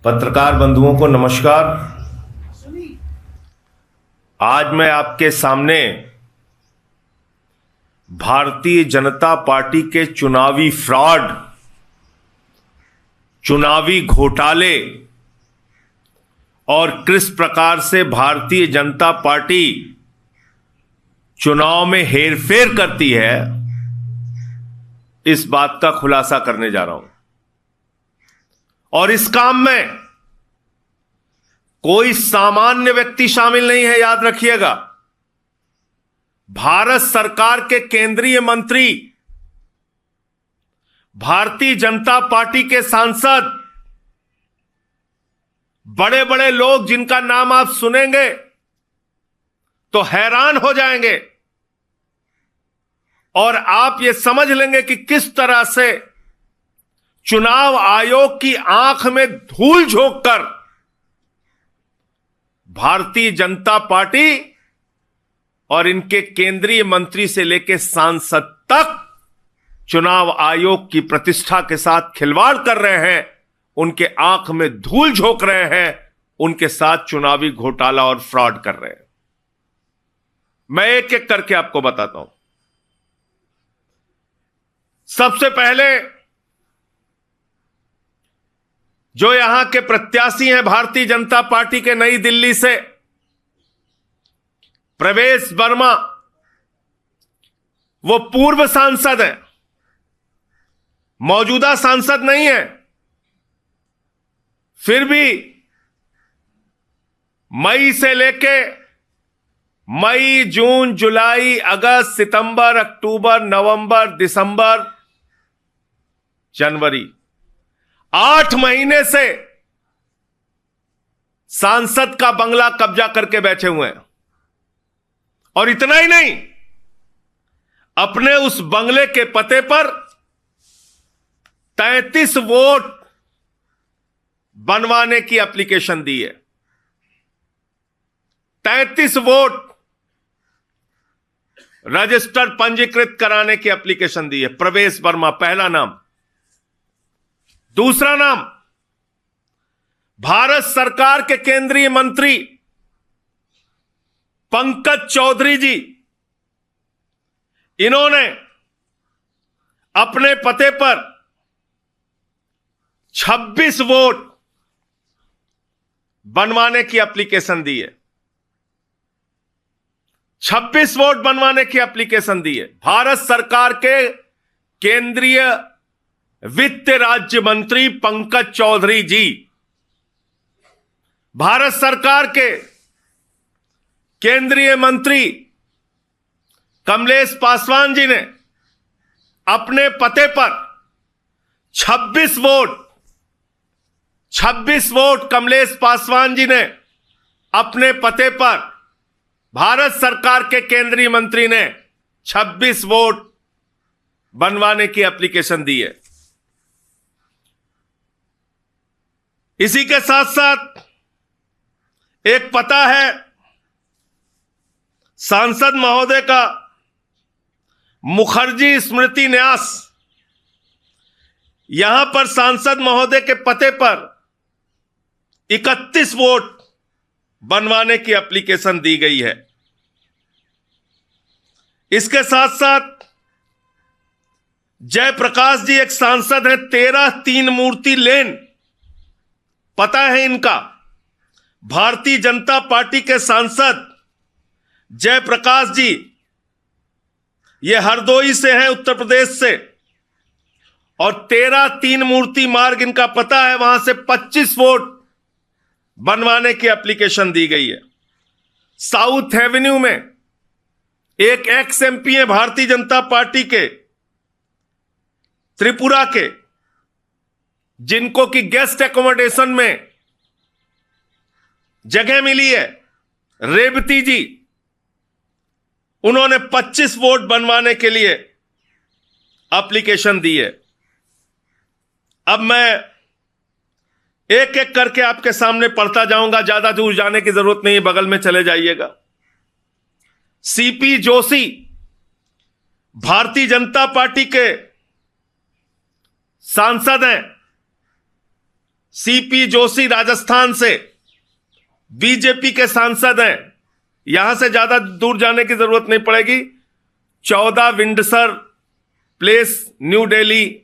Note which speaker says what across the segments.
Speaker 1: पत्रकार बंधुओं को नमस्कार। आज मैं आपके सामने भारतीय जनता पार्टी के चुनावी फ्रॉड, चुनावी घोटाले और किस प्रकार से भारतीय जनता पार्टी चुनाव में हेरफेर करती है, इस बात का खुलासा करने जा रहा हूं। और इस काम में कोई सामान्य व्यक्ति शामिल नहीं है, याद रखिएगा। भारत सरकार के केंद्रीय मंत्री, भारतीय जनता पार्टी के सांसद, बड़े बड़े लोग जिनका नाम आप सुनेंगे तो हैरान हो जाएंगे और आप यह समझ लेंगे कि किस तरह से चुनाव आयोग की आंख में धूल झोंककर भारतीय जनता पार्टी और इनके केंद्रीय मंत्री से लेकर सांसद तक चुनाव आयोग की प्रतिष्ठा के साथ खिलवाड़ कर रहे हैं, उनके आंख में धूल झोंक रहे हैं, उनके साथ चुनावी घोटाला और फ्रॉड कर रहे हैं। मैं एक एक करके आपको बताता हूं। सबसे पहले जो यहां के प्रत्याशी हैं भारतीय जनता पार्टी के नई दिल्ली से, प्रवेश वर्मा, वो पूर्व सांसद हैं, मौजूदा सांसद नहीं है। फिर भी मई से लेके मई, जून, जुलाई, अगस्त, सितंबर, अक्टूबर, नवंबर, दिसंबर, जनवरी, 8 महीने से सांसद का बंगला कब्जा करके बैठे हुए हैं। और इतना ही नहीं, अपने उस बंगले के पते पर 33 वोट बनवाने की एप्लीकेशन दी है। 33 वोट रजिस्टर पंजीकृत कराने की एप्लीकेशन दी है। प्रवेश वर्मा पहला नाम। दूसरा नाम, भारत सरकार के केंद्रीय मंत्री पंकज चौधरी जी। इन्होंने अपने पते पर 26 वोट बनवाने की एप्लीकेशन दी है। 26 वोट बनवाने की एप्लीकेशन दी है। भारत सरकार के केंद्रीय वित्त राज्य मंत्री पंकज चौधरी जी, भारत सरकार के केंद्रीय मंत्री कमलेश पासवान जी ने अपने पते पर 26 वोट कमलेश पासवान जी ने अपने पते पर, भारत सरकार के केंद्रीय मंत्री ने 26 वोट बनवाने की एप्लीकेशन दी है। इसी के साथ साथ एक पता है सांसद महोदय का, मुखर्जी स्मृति न्यास। यहां पर सांसद महोदय के पते पर 31 वोट बनवाने की एप्लीकेशन दी गई है। इसके साथ साथ जयप्रकाश जी एक सांसद हैं, 13 तीन मूर्ति लेन, पता है इनका। भारतीय जनता पार्टी के सांसद जयप्रकाश जी, ये हरदोई से हैं, उत्तर प्रदेश से, और 13 तीन मूर्ति मार्ग इनका पता है, वहां से 25 वोट बनवाने की एप्लीकेशन दी गई है। साउथ एवेन्यू में एक एक्स एमपी है भारतीय जनता पार्टी के, त्रिपुरा के, जिनको कि गेस्ट एकोमोडेशन में जगह मिली है, रेवती जी, उन्होंने 25 वोट बनवाने के लिए एप्लीकेशन दी है। अब मैं एक एक करके आपके सामने पढ़ता जाऊंगा, ज्यादा दूर जाने की जरूरत नहीं है, बगल में चले जाइएगा। सीपी जोशी भारतीय जनता पार्टी के सांसद हैं, सीपी जोशी राजस्थान से बीजेपी के सांसद हैं, यहां से ज्यादा दूर जाने की जरूरत नहीं पड़ेगी। 14 Windsor place, new Delhi,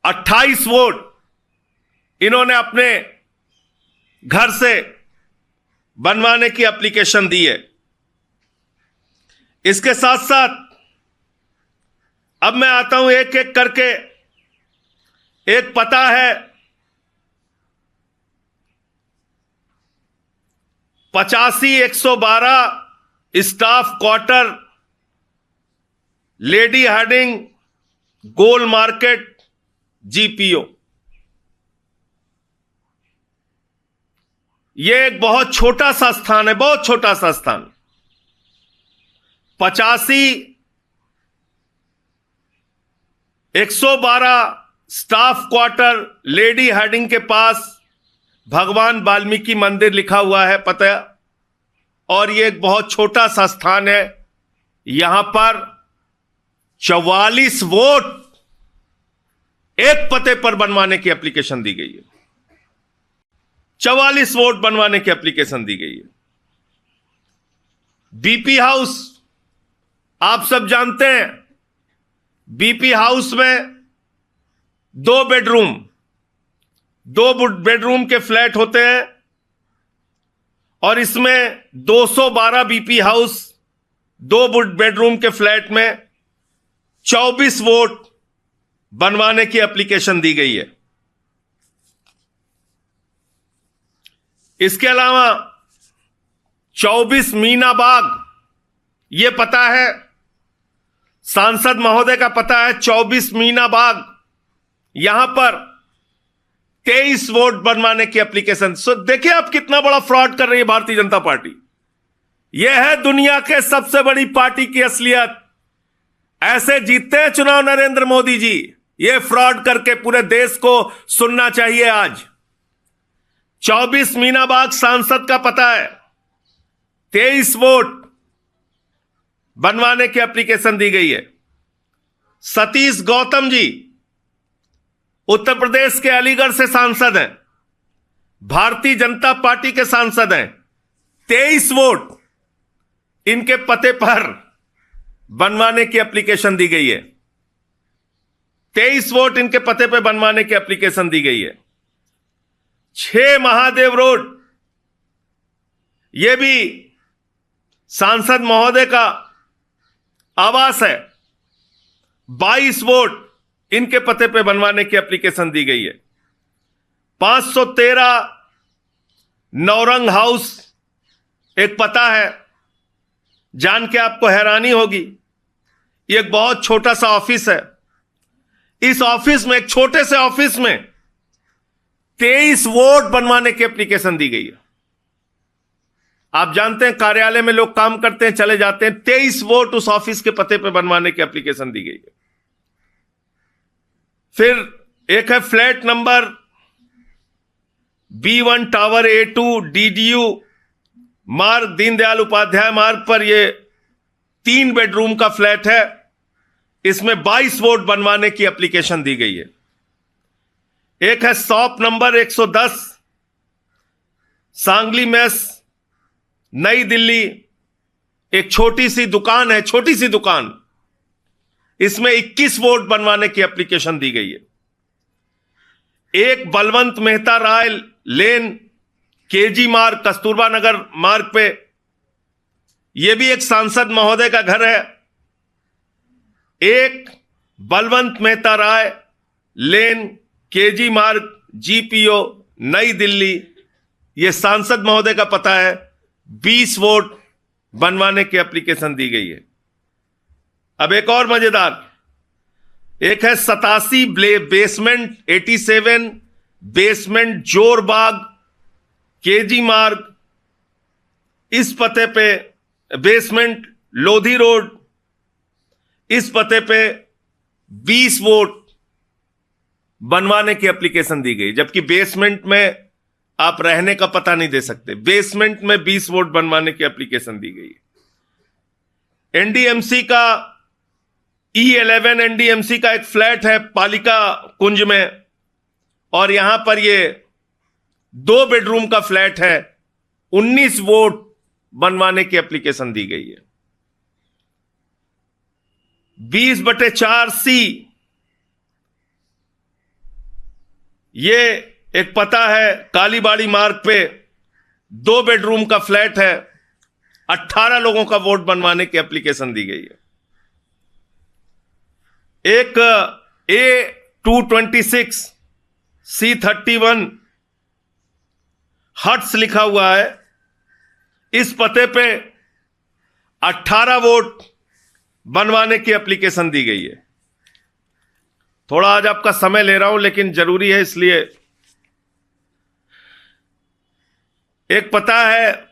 Speaker 1: 28 vote इन्होंने अपने घर से बनवाने की एप्लीकेशन दी है। इसके साथ साथ अब मैं आता हूं एक एक करके। एक पता है 85-112 स्टाफ क्वार्टर, लेडी हार्डिंग, गोल मार्केट, जीपीओ। यह एक बहुत छोटा सा स्थान है, बहुत छोटा सा स्थान। 85-112 स्टाफ क्वार्टर, लेडी हार्डिंग के पास भगवान वाल्मीकि मंदिर लिखा हुआ है पता, और यह एक बहुत छोटा सा स्थान है। यहां पर 44 वोट एक पते पर बनवाने की एप्लीकेशन दी गई है। 44 वोट बनवाने की एप्लीकेशन दी गई है। बीपी हाउस आप सब जानते हैं, बीपी हाउस में 2 बेडरूम के फ्लैट होते हैं, और इसमें 212 बीपी हाउस 2 बेडरूम के फ्लैट में 24 वोट बनवाने की एप्लीकेशन दी गई है। इसके अलावा 24 मीना बाग, यह पता है सांसद महोदय का पता है, 24 मीना बाग, यहां पर 23 वोट बनवाने की एप्लीकेशन। देखिए आप कितना बड़ा फ्रॉड कर रही है भारतीय जनता पार्टी। यह है दुनिया के सबसे बड़ी पार्टी की असलियत। ऐसे जीतते हैं चुनाव नरेंद्र मोदी जी। यह फ्रॉड करके पूरे देश को सुनना चाहिए आज। 24 मीना बाग सांसद का पता है, 23 वोट बनवाने की एप्लीकेशन दी गई है। सतीश गौतम जी उत्तर प्रदेश के अलीगढ़ से सांसद हैं, भारतीय जनता पार्टी के सांसद हैं। 23 वोट इनके पते पर बनवाने की एप्लीकेशन दी गई है। 23 वोट इनके पते पर बनवाने की एप्लीकेशन दी गई है। 6 महादेव रोड, यह भी सांसद महोदय का आवास है। 22 वोट इनके पते पे बनवाने की एप्लीकेशन दी गई है। 513 नौरंग हाउस, एक पता है, जान के आपको हैरानी होगी, ये एक बहुत छोटा सा ऑफिस है। इस ऑफिस में, एक छोटे से ऑफिस में 23 वोट बनवाने की एप्लीकेशन दी गई है। आप जानते हैं कार्यालय में लोग काम करते हैं, चले जाते हैं, 23 वोट उस ऑफिस के पते पे बनवाने की एप्लीकेशन दी गई है। फिर एक है flat number B1 tower A2 DDU मार्ग, दीनदयाल उपाध्याय मार्ग पर यह 3 बेडरूम का फ्लैट है। इसमें 22 वोट बनवाने की एप्लीकेशन दी गई है। एक है शॉप नंबर 110 सांगली मेस, नई दिल्ली, एक छोटी सी दुकान है, छोटी सी दुकान, इसमें 21 वोट बनवाने की एप्लीकेशन दी गई है। एक बलवंत मेहता राय लेन, केजी मार्ग, कस्तूरबा नगर मार्ग पे, यह भी एक सांसद महोदय का घर है। एक बलवंत मेहता राय लेन, केजी मार्ग, जीपीओ, नई दिल्ली, यह सांसद महोदय का पता है। 20 वोट बनवाने की एप्लीकेशन दी गई है। अब एक और मजेदार, एक है 87 बेसमेंट 87 बेसमेंट जोरबाग, केजी मार्ग, इस पते पे बेसमेंट लोधी रोड, इस पते पे 20 वोट बनवाने की एप्लीकेशन दी गई। जबकि बेसमेंट में आप रहने का पता नहीं दे सकते, बेसमेंट में 20 वोट बनवाने की एप्लीकेशन दी गई। एनडीएमसी का E11 एनडीएमसी का एक फ्लैट है पालिका कुंज में, और यहां पर ये 2 बेडरूम का फ्लैट है, 19 वोट बनवाने की एप्लीकेशन दी गई है। 20/4 C ये एक पता है, कालीबाड़ी मार्ग पे 2 बेडरूम का फ्लैट है, 18 लोगों का वोट बनवाने की एप्लीकेशन दी गई है। एक A226 C31 हट्स लिखा हुआ है, इस पते पे 18 वोट बनवाने की एप्लीकेशन दी गई है। थोड़ा आज आपका समय ले रहा हूं, लेकिन जरूरी है इसलिए। एक पता है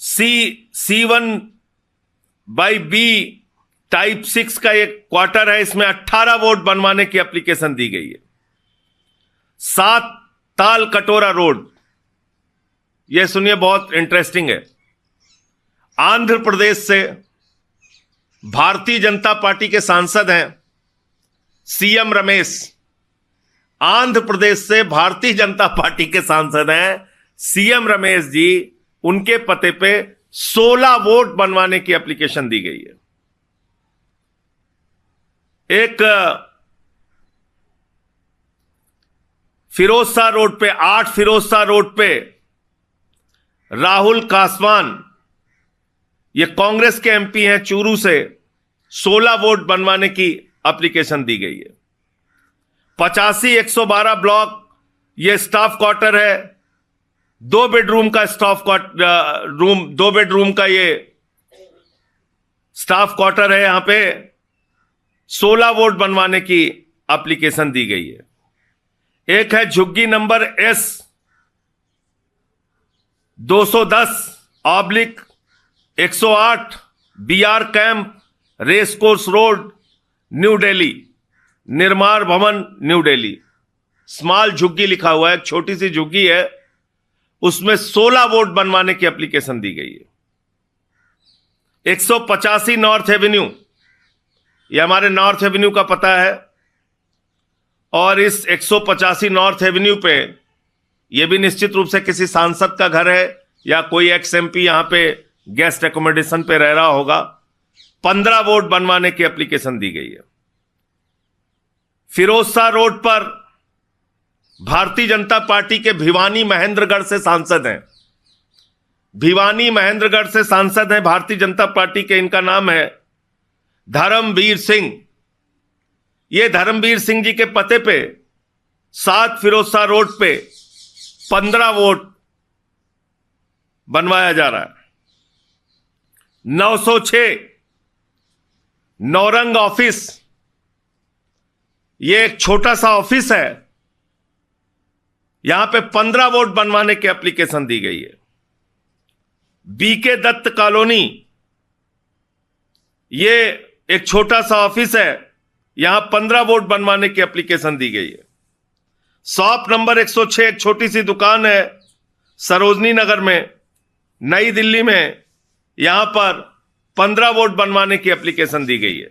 Speaker 1: C1/B टाइप 6 का एक क्वार्टर है, इसमें 18 वोट बनवाने की एप्लीकेशन दी गई है। 7 ताल कटोरा रोड, यह सुनिए बहुत इंटरेस्टिंग है। आंध्र प्रदेश से भारतीय जनता पार्टी के सांसद हैं सीएम रमेश। आंध्र प्रदेश से भारतीय जनता पार्टी के सांसद हैं सीएम रमेश जी, उनके पते पे 16 वोट बनवाने की एप्लीकेशन दी गई है। एक फिरोजशाह रोड पे, 8 फिरोजशाह रोड पे राहुल कासवान, ये कांग्रेस के एमपी हैं चूरू से, 16 वोट बनवाने की एप्लीकेशन दी गई है। 85-112 ब्लॉक, ये स्टाफ क्वार्टर है, 2 बेडरूम का स्टाफ क्वार्टर रूम, 2 बेडरूम का ये स्टाफ क्वार्टर है। यहां पे 16 वोट बनवाने की एप्लीकेशन दी गई है। एक है झुग्गी number S-210/108 BR camp, race course road, new Delhi, Nirman Bhavan, new Delhi. Small झुग्गी लिखा हुआ है, एक छोटी सी झुग्गी है, उसमें 16 वोट बनवाने की एप्लीकेशन दी गई है। 185 नॉर्थ एवेन्यू, ये हमारे नॉर्थ एवेन्यू का पता है, और इस 185 नॉर्थ एवेन्यू पे यह भी निश्चित रूप से किसी सांसद का घर है या कोई एक्स एमपी यहां पे गेस्ट एकोमोडेशन पे रह रहा होगा। 15 वोट बनवाने की एप्लीकेशन दी गई है। फिरोजशाह रोड पर भारतीय जनता पार्टी के भिवानी महेंद्रगढ़ से सांसद हैं, भिवानी महेंद्रगढ़ से सांसद हैं भारतीय जनता पार्टी के, इनका नाम है धर्मवीर सिंह। ये धर्मवीर सिंह जी के पते पे 7 फिरोजशाह रोड पे 15 वोट बनवाया जा रहा है। 906 नौरंग ऑफिस, ये एक छोटा सा ऑफिस है, यहां पे 15 वोट बनवाने की एप्लीकेशन दी गई है। बीके दत्त कॉलोनी, ये एक छोटा सा ऑफिस है, यहां 15 वोट बनवाने की एप्लीकेशन दी गई है। शॉप नंबर 106, एक छोटी सी दुकान है सरोजनी नगर में, नई दिल्ली में, यहां पर 15 वोट बनवाने की एप्लीकेशन दी गई है।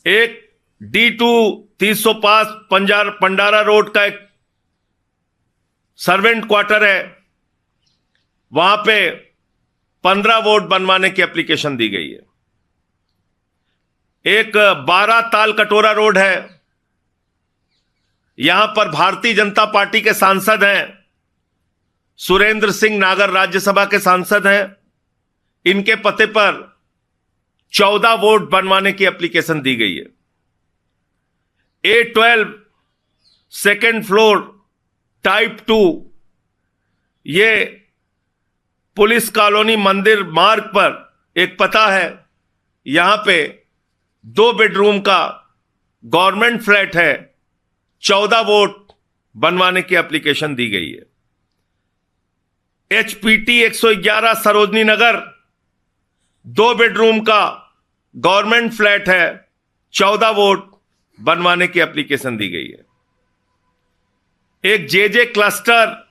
Speaker 1: एक D2 305 पंडारा रोड का एक सर्वेंट क्वार्टर है, वहां पे 15 वोट बनवाने की एप्लीकेशन दी गई है। एक 12 ताल कटोरा रोड है, यहां पर भारतीय जनता पार्टी के सांसद हैं सुरेंद्र सिंह नागर, राज्यसभा के सांसद हैं, इनके पते पर 14 वोट बनवाने की एप्लीकेशन दी गई है। A12 सेकेंड फ्लोर टाइप 2, ये पुलिस कॉलोनी मंदिर मार्ग पर एक पता है, यहां पे 2 बेडरूम का गवर्नमेंट फ्लैट है, 14 वोट बनवाने की एप्लीकेशन दी गई है। HPT 111 सरोजनी नगर, 2 बेडरूम का गवर्नमेंट फ्लैट है, 14 वोट बनवाने की एप्लीकेशन दी गई है। एक JJ क्लस्टर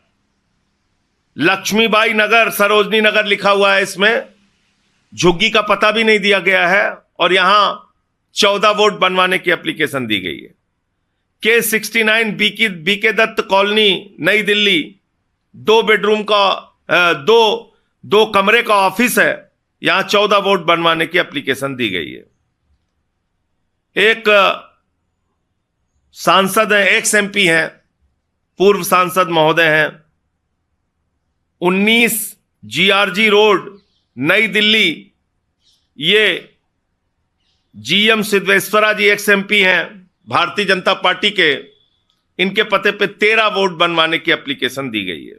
Speaker 1: लक्ष्मीबाई नगर सरोजनी नगर लिखा हुआ है, इसमें झुग्गी का पता भी नहीं दिया गया है, और यहां 14 वोट बनवाने की एप्लीकेशन दी गई है। K69 बीके दत्त कॉलोनी नई दिल्ली, 2 बेडरूम का दो कमरे का ऑफिस है, यहां 14 वोट बनवाने की एप्लीकेशन दी गई है। एक सांसद हैं, एक्स एमपी हैं, पूर्व सांसद महोदय हैं, 19 GRG रोड नई दिल्ली, ये GM सिद्धेश्वरा जी एक्स एमपी हैं भारतीय जनता पार्टी के, इनके पते पे 13 वोट बनवाने की एप्लीकेशन दी गई है।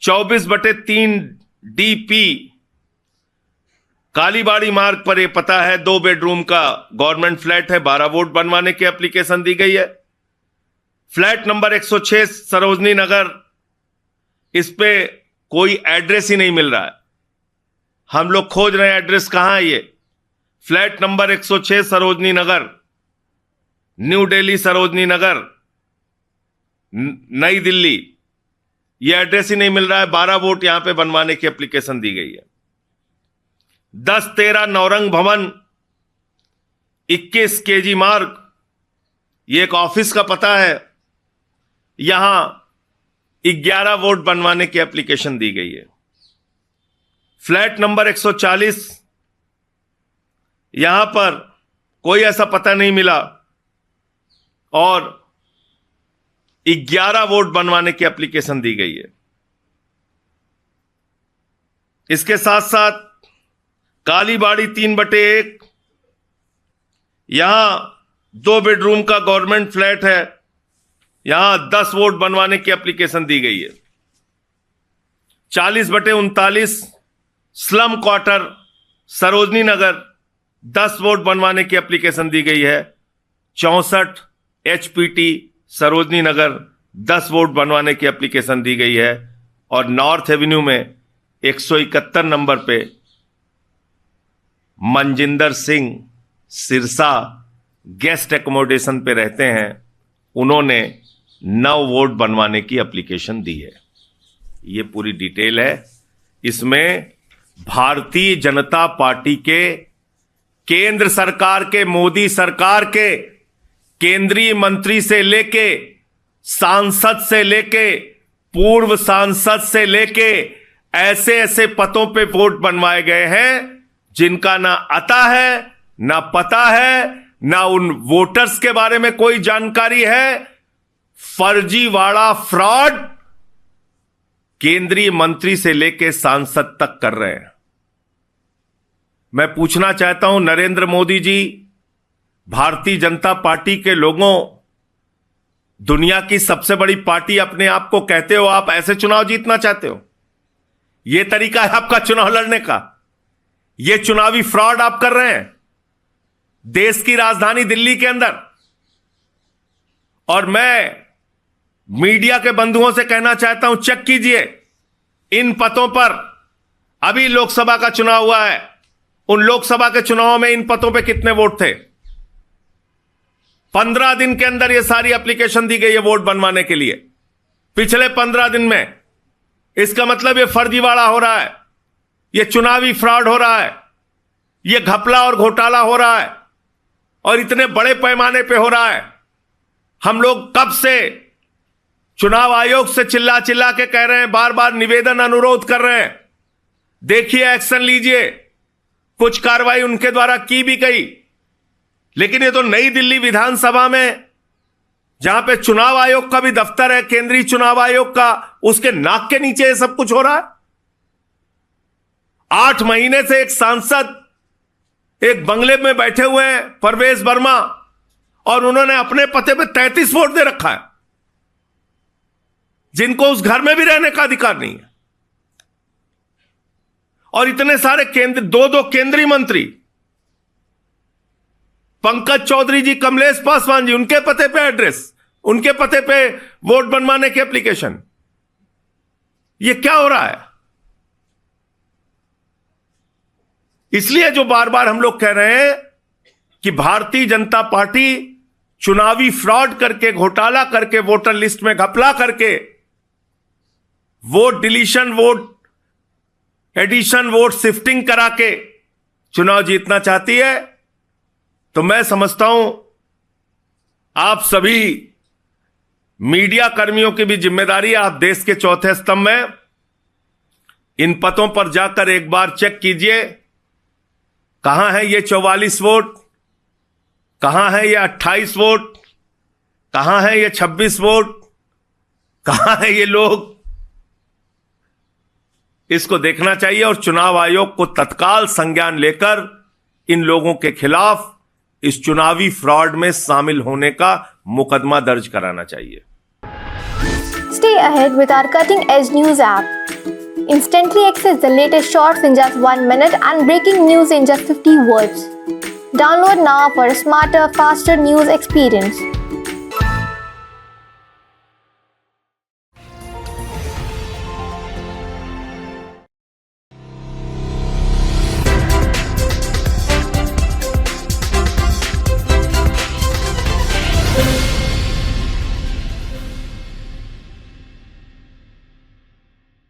Speaker 1: 24/3 DP कालीबाड़ी मार्ग पर यह पता है, 2 बेडरूम का गवर्नमेंट फ्लैट है, 12 वोट बनवाने की एप्लीकेशन दी गई है। फ्लैट नंबर 106 सरोजनी नगर, इस पे कोई एड्रेस ही नहीं मिल रहा है। हम लोग खोज रहे हैं एड्रेस कहां है। ये flat number 106 Sarojini Nagar, new Delhi Sarojini Nagar, नई दिल्ली, यह एड्रेस ही नहीं मिल रहा है। 12 वोट यहां पे बनवाने की एप्लीकेशन दी गई है। 10-13 नौरंग भवन, 21 KG मार्ग, यह एक ऑफिस का पता है, यहां 11 वोट बनवाने की एप्लीकेशन दी गई है। फ्लैट नंबर 140, यहां पर कोई ऐसा पता नहीं मिला और 11 वोट बनवाने की एप्लीकेशन दी गई है। इसके साथ साथ कालीबाड़ी 3/1, यहां 2 बेडरूम का गवर्नमेंट फ्लैट है, यहां 10 वोट बनवाने की एप्लीकेशन दी गई है। 40/39 slum quarter Sarojini Nagar, 10 vote बनवाने की एप्लीकेशन दी गई है। 64 HPT सरोजनी नगर, 10 वोट बनवाने की एप्लीकेशन दी गई है। और नॉर्थ एवेन्यू में 171 नंबर पे मनजिंदर सिंह सिरसा गेस्ट एकोमोडेशन पे रहते हैं, उन्होंने 9 वोट बनवाने की एप्लीकेशन दी है। ये पूरी डिटेल है। इसमें भारतीय जनता पार्टी के, केंद्र सरकार के, मोदी सरकार के केंद्रीय मंत्री से लेके, सांसद से लेके, पूर्व सांसद से लेके ऐसे ऐसे पदों पे वोट बनवाए गए हैं जिनका ना आता है, ना पता है, ना उन वोटर्स के बारे में कोई जानकारी है। फर्जीवाड़ा फ्रॉड केंद्रीय मंत्री से लेके सांसद तक कर रहे हैं। मैं पूछना चाहता हूं नरेंद्र मोदी जी, भारतीय जनता पार्टी के लोगों, दुनिया की सबसे बड़ी पार्टी अपने आप को कहते हो, आप ऐसे चुनाव जीतना चाहते हो? यह तरीका है आपका चुनाव लड़ने का? यह चुनावी फ्रॉड आप कर रहे हैं देश की राजधानी दिल्ली के अंदर। और मैं मीडिया के बंधुओं से कहना चाहता हूं, चेक कीजिए इन पदों पर। अभी लोकसभा का चुनाव हुआ है, उन लोकसभा के चुनावों में इन पदों पे कितने वोट थे? 15 दिन के अंदर यह सारी एप्लीकेशन दी गई है वोट बनवाने के लिए, पिछले 15 दिन में। इसका मतलब यह फर्जीवाड़ा हो रहा है, यह चुनावी फ्रॉड हो रहा है, यह घपला और घोटाला हो रहा है, और इतने बड़े पैमाने पे हो रहा है। हम लोग कब से चुनाव आयोग से चिल्ला चिल्ला के कह रहे हैं, बार बार निवेदन अनुरोध कर रहे हैं, देखिए एक्शन लीजिए। कुछ कार्रवाई उनके द्वारा की भी गई, लेकिन ये तो नई दिल्ली विधानसभा में, जहां पे चुनाव आयोग का भी दफ्तर है, केंद्रीय चुनाव आयोग का, उसके नाक के नीचे ये सब कुछ हो रहा है। 8 महीने से एक सांसद एक बंगले में बैठे हुए हैं, परवेश वर्मा, और उन्होंने अपने पते पे 33 वोट दे रखा है, जिनको उस घर में भी रहने का अधिकार नहीं है। और इतने सारे दो केंद्रीय मंत्री, पंकज चौधरी जी, कमलेश पासवान जी, उनके पते पे एड्रेस, उनके पते पे वोट बनवाने की एप्लीकेशन। ये क्या हो रहा है? इसलिए जो बार बार हम लोग कह रहे हैं कि भारतीय जनता पार्टी चुनावी फ्रॉड करके, घोटाला करके, वोटर लिस्ट में घपला करके, vote deletion, vote addition, vote shifting करा के चुनाव जीतना चाहती है। तो मैं समझता हूं आप सभी मीडिया कर्मियों की भी जिम्मेदारी है। आप देश के चौथे स्तंभ में, इन पदों पर जाकर एक बार चेक कीजिए, कहां है ये 44 वोट, कहां है ये 28 वोट, कहां है ये 26 वोट, कहां है ये लोग। इसको देखना चाहिए और चुनाव आयोग को तत्काल संज्ञान लेकर इन लोगों के खिलाफ इस चुनावी फ्रॉड में शामिल होने का मुकदमा दर्ज कराना चाहिए।
Speaker 2: Stay ahead with our cutting-edge news app. Instantly access the latest shorts in just 1 minute and breaking news in just 50 words. Download now for a smarter, faster news experience.